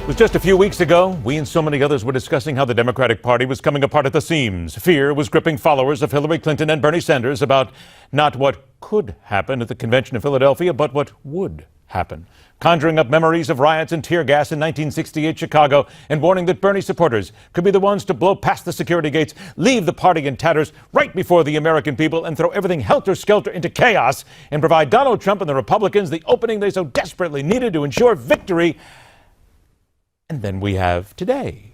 It was just a few weeks ago, we and so many others were discussing how the Democratic Party was coming apart at the seams. Fear was gripping followers of Hillary Clinton and Bernie Sanders about not what could happen at the convention in Philadelphia, but what would happen. Conjuring up memories of riots and tear gas in 1968 Chicago and warning that Bernie supporters could be the ones to blow past the security gates, leave the party in tatters right before the American people, and throw everything helter-skelter into chaos and provide Donald Trump and the Republicans the opening they so desperately needed to ensure victory. And then we have today,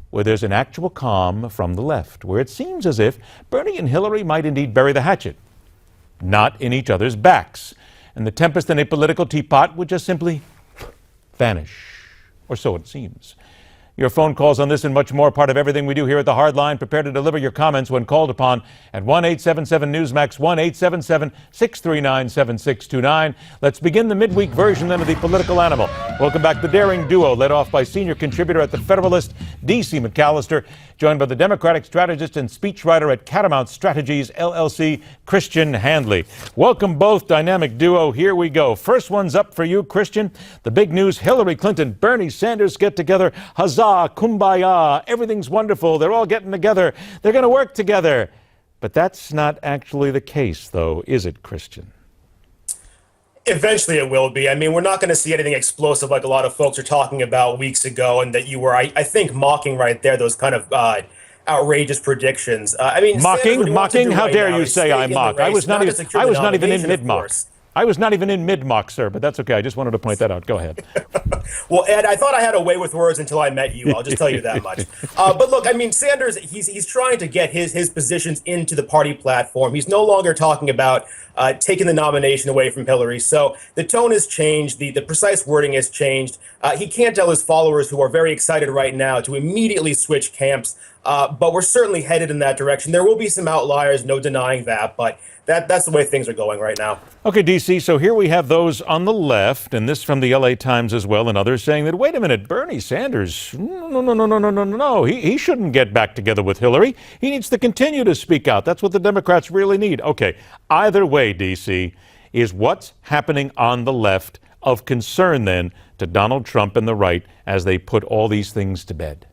where there's an actual calm from the left, where it seems as if Bernie and Hillary might indeed bury the hatchet, not in each other's backs. And the tempest in a political teapot would just simply vanish, or so it seems. Your phone calls on this and much more, part of everything we do here at The Hard Line. Prepare to deliver your comments when called upon at 1-877-NEWSMAX, 1-877-639-7629. Let's begin the midweek version then of the political animal. Welcome back the daring duo, led off by senior contributor at the Federalist, D.C. McAllister, joined by the Democratic strategist and speechwriter at Catamount Strategies, LLC, Christian Hanley. Welcome both, dynamic duo. Here we go. First one's up for you, Christian. The big news: Hillary Clinton, Bernie Sanders get together. Huzzah! Kumbaya, everything's wonderful, they're all getting together, they're going to work together. But that's not actually the case, though, is it, Christian? Eventually it will be. I mean, we're not going to see anything explosive like a lot of folks are talking about weeks ago, and that you were, I think, mocking right there, those kind of outrageous predictions. I mean, mocking? How dare you say I mock? I was not even in mid-mock. I was not even in mid-mock, sir, but that's okay. I just wanted to point that out. Go ahead. Well, Ed, I thought I had a way with words until I met you. I'll just tell you that much. But look, I mean, Sanders, he's trying to get his positions into the party platform. He's no longer talking about taking the nomination away from Hillary. So the tone has changed. The precise wording has changed. He can't tell his followers, who are very excited right now, to immediately switch camps. But we're certainly headed in that direction. There will be some outliers, no denying that. But that's the way things are going right now. Okay, D.C., so here we have those on the left, and this from the L.A. Times as well, and others saying that, wait a minute, Bernie Sanders, no, he shouldn't get back together with Hillary. He needs to continue to speak out. That's what the Democrats really need. Okay, either way, D.C., is what's happening on the left of concern then to Donald Trump and the right as they put all these things to bed?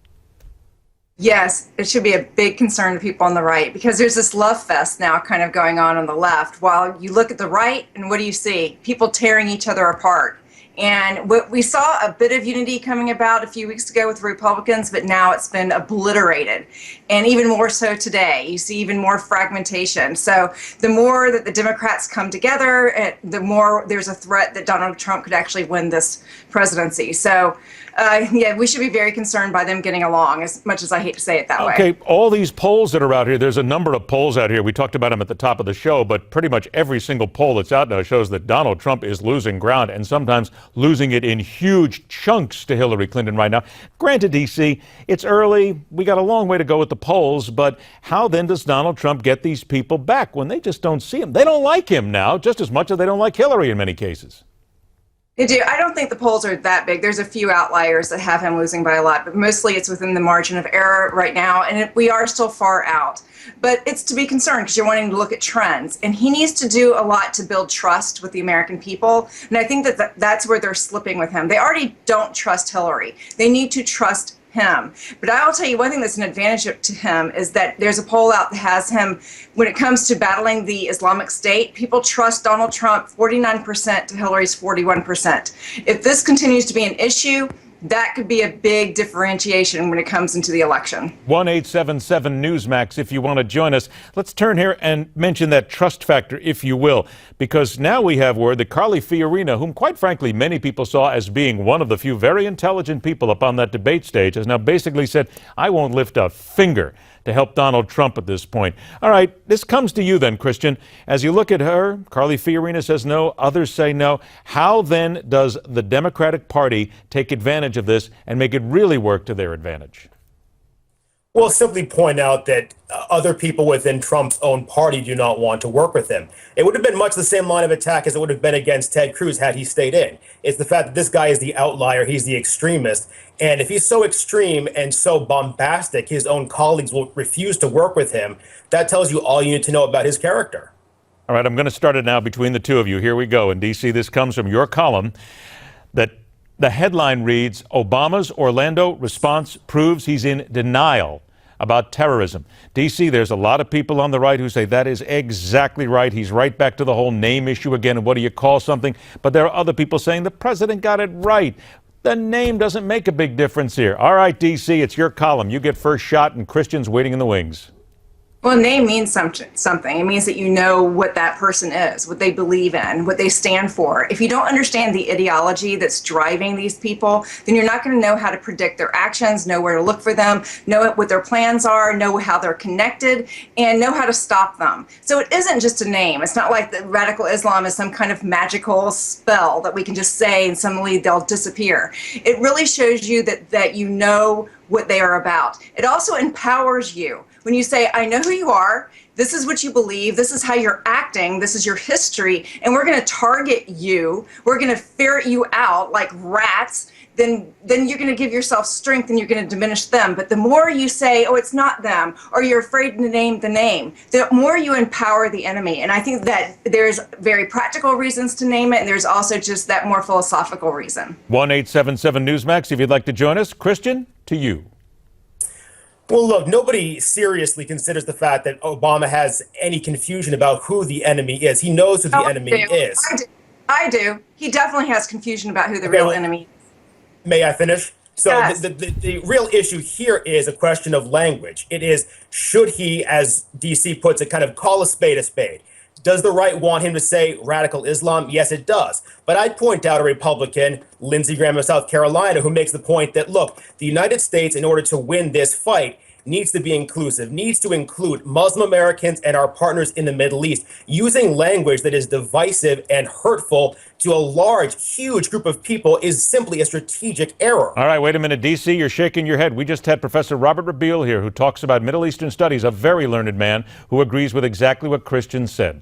Yes, it should be a big concern to people on the right, because there's this love fest now kind of going on the left. While you look at the right, and what do you see? People tearing each other apart. And we saw a bit of unity coming about a few weeks ago with Republicans, but now it's been obliterated. And even more so today, you see even more fragmentation. So the more that the Democrats come together, the more there's a threat that Donald Trump could actually win this presidency. So yeah, we should be very concerned by them getting along, as much as I hate to say it that way. Okay, all these polls that are out here, there's a number of polls out here. We talked about them at the top of the show, but pretty much every single poll that's out now shows that Donald Trump is losing ground, and sometimes losing it in huge chunks to Hillary Clinton right now. Granted, D.C., it's early. We got a long way to go with the polls, but how then does Donald Trump get these people back when they just don't see him? They don't like him now, just as much as they don't like Hillary in many cases. They do. I don't think the polls are that big. There's a few outliers that have him losing by a lot, but mostly it's within the margin of error right now, and we are still far out. But it's to be concerned, because you're wanting to look at trends, and he needs to do a lot to build trust with the American people, and I think that's where they're slipping with him. They already don't trust Hillary. They need to trust him. But I'll tell you one thing that's an advantage to him is that there's a poll out that has him, when it comes to battling the Islamic State, people trust Donald Trump 49% to Hillary's 41%. If this continues to be an issue, that could be a big differentiation when it comes into the election. 1-877-NEWSMAX if you want to join us. Let's turn here and mention that trust factor, if you will, because now we have word that Carly Fiorina, whom quite frankly many people saw as being one of the few very intelligent people up on that debate stage, has now basically said, I won't lift a finger to help Donald Trump at this point. All right, this comes to you then, Christian. As you look at her, Carly Fiorina says no, others say no. How then does the Democratic Party take advantage of this and make it really work to their advantage? Well, simply point out that other people within Trump's own party do not want to work with him. It would have been much the same line of attack as it would have been against Ted Cruz had he stayed in. It's the fact that this guy is the outlier, he's the extremist, and if he's so extreme and so bombastic, his own colleagues will refuse to work with him. That tells you all you need to know about his character. All right, I'm going to start it now between the two of you. Here we go. In D.C., this comes from your column that The headline reads, Obama's Orlando response proves he's in denial about terrorism. D.C., there's a lot of people on the right who say that is exactly right. He's right back to the whole name issue again. And what do you call something? But there are other people saying the president got it right. The name doesn't make a big difference here. All right, D.C., it's your column. You get first shot, and Christian's waiting in the wings. Well, name means something. It means that you know what that person is, what they believe in, what they stand for. If you don't understand the ideology that's driving these people, then you're not going to know how to predict their actions, know where to look for them, know what their plans are, know how they're connected, and know how to stop them. So it isn't just a name. It's not like the radical Islam is some kind of magical spell that we can just say and suddenly they'll disappear. It really shows you that you know what they are about. It also empowers you. When you say, I know who you are, this is what you believe, this is how you're acting, this is your history, and we're going to target you, we're going to ferret you out like rats, then you're going to give yourself strength and you're going to diminish them. But the more you say, oh, it's not them, or you're afraid to name the name, the more you empower the enemy. And I think that there's very practical reasons to name it, and there's also just that more philosophical reason. 1-877 Newsmax, if you'd like to join us. Christian, to you. Well, look, nobody seriously considers the fact that Obama has any confusion about who the enemy is. He knows who the enemy is. I do. He definitely has confusion about who the real enemy is. May I finish? So yes. the real issue here is a question of language. It is, should he, as DC puts it, kind of call a spade a spade? Does the right want him to say radical Islam? Yes, it does. But I'd point out a Republican, Lindsey Graham of South Carolina, who makes the point that, look, the United States, in order to win this fight, needs to be inclusive, needs to include Muslim Americans and our partners in the Middle East. Using language that is divisive and hurtful to a large, huge group of people is simply a strategic error. All right, wait a minute, D.C., you're shaking your head. We just had Professor Robert Rabiel here, who talks about Middle Eastern studies, a very learned man who agrees with exactly what Christian said.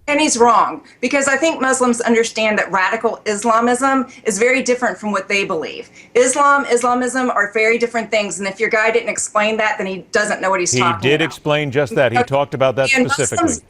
And he's wrong, because I think Muslims understand that radical Islamism is very different from what they believe. Islamism are very different things, and if your guy didn't explain that, then he doesn't know what he's talking about. He did explain just that. He talked about that specifically.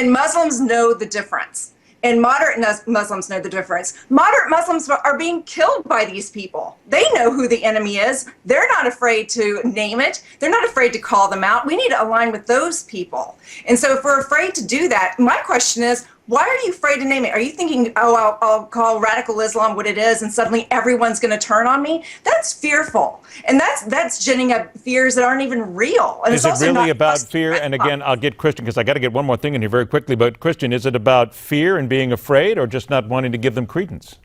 Muslims know the difference. And moderate Muslims know the difference. Moderate Muslims are being killed by these people. They know who the enemy is. They're not afraid to name it. They're not afraid to call them out. We need to align with those people. And so if we're afraid to do that, my question is, why are you afraid to name it? Are you thinking, oh, I'll call radical Islam what it is and suddenly everyone's going to turn on me? That's fearful. And that's ginning up fears that aren't even real. And is it really about fear? And again, I'll get Christian, because I got to get one more thing in here very quickly. But Christian, is it about fear and being afraid, or just not wanting to give them credence?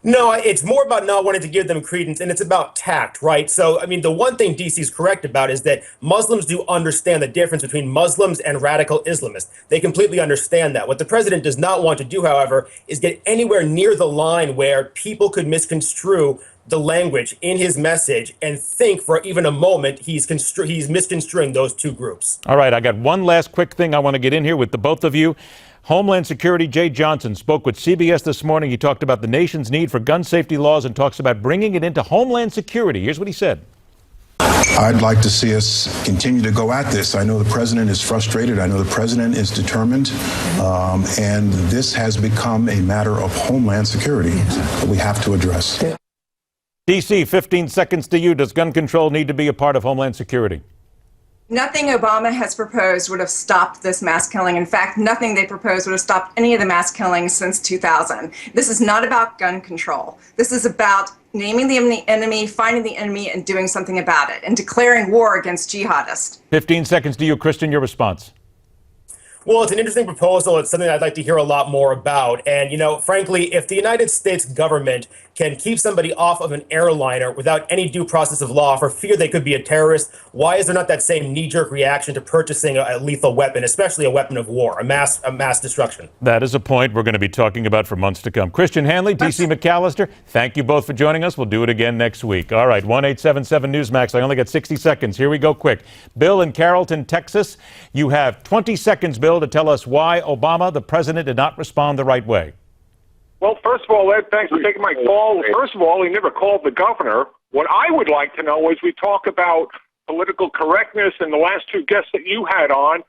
No, it's more about not wanting to give them credence, and it's about tact, right? So, I mean, the one thing DC is correct about is that Muslims do understand the difference between Muslims and radical Islamists. They completely understand that. What the president does not want to do, however, is get anywhere near the line where people could misconstrue the language in his message and think for even a moment he's misconstruing those two groups. All right, I got one last quick thing I want to get in here with the both of you. Homeland Security Jay Johnson spoke with CBS this morning. He talked about the nation's need for gun safety laws and talks about bringing it into Homeland Security. Here's what he said. I'd like to see us continue to go at this. I know the president is frustrated. I know the president is determined. And this has become a matter of Homeland Security that we have to address. D.C., 15 seconds to you. Does gun control need to be a part of Homeland Security? Nothing Obama has proposed would have stopped this mass killing. In fact, nothing they proposed would have stopped any of the mass killings since 2000. This is not about gun control. This is about naming the enemy, finding the enemy, and doing something about it, and declaring war against jihadists. 15 seconds to you, Christian. Your response. Well, it's an interesting proposal. It's something I'd like to hear a lot more about. And, you know, frankly, if the United States government can keep somebody off of an airliner without any due process of law for fear they could be a terrorist, why is there not that same knee-jerk reaction to purchasing a lethal weapon, especially a weapon of war, a mass destruction? That is a point we're going to be talking about for months to come. Christian Hanley, D.C. McAllister, thank you both for joining us. We'll do it again next week. All right, 1-877 Newsmax. I only got 60 seconds. Here we go quick. Bill in Carrollton, Texas. You have 20 seconds, Bill, to tell us why Obama, the president, did not respond the right way. Well, first of all, Ed, thanks for taking my call. First of all, he never called the governor. What I would like to know is we talk about political correctness, and the last two guests that you had on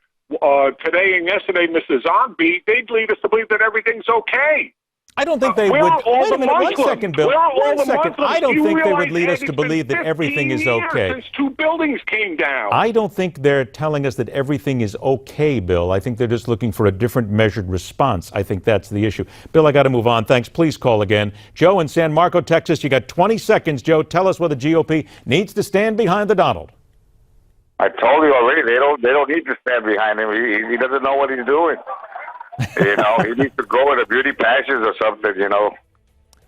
today and yesterday, Mrs. Zombie, they'd lead us to believe that everything's okay. I don't think they Where would. are all Wait the a minute, one Muslims? second, Bill. Where are all One the second. Muslims? I don't Do you think they would realize lead us it's to been believe that everything 15 is years okay. Since 2 buildings came down. I don't think they're telling us that everything is okay, Bill. I think they're just looking for a different measured response. I think that's the issue. Bill, I got to move on. Thanks. Please call again. Joe in San Marco, Texas. You got 20 seconds, Joe. Tell us whether GOP needs to stand behind the Donald. I told you already. They don't need to stand behind him. He doesn't know what he's doing. He needs to go with a beauty pageant or something.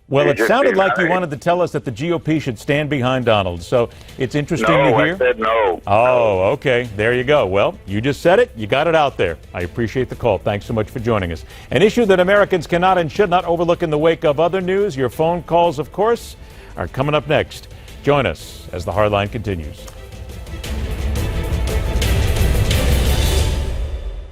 Well, it just sounded did like not. you wanted to tell us that the GOP should stand behind Donald. So it's interesting to No, hear. I said no. Oh, okay. There you go. Well, you just said it. You got it out there. I appreciate the call. Thanks so much for joining us. An issue that Americans cannot and should not overlook in the wake of other news. Your phone calls, of course, are coming up next. Join us as the Hardline continues.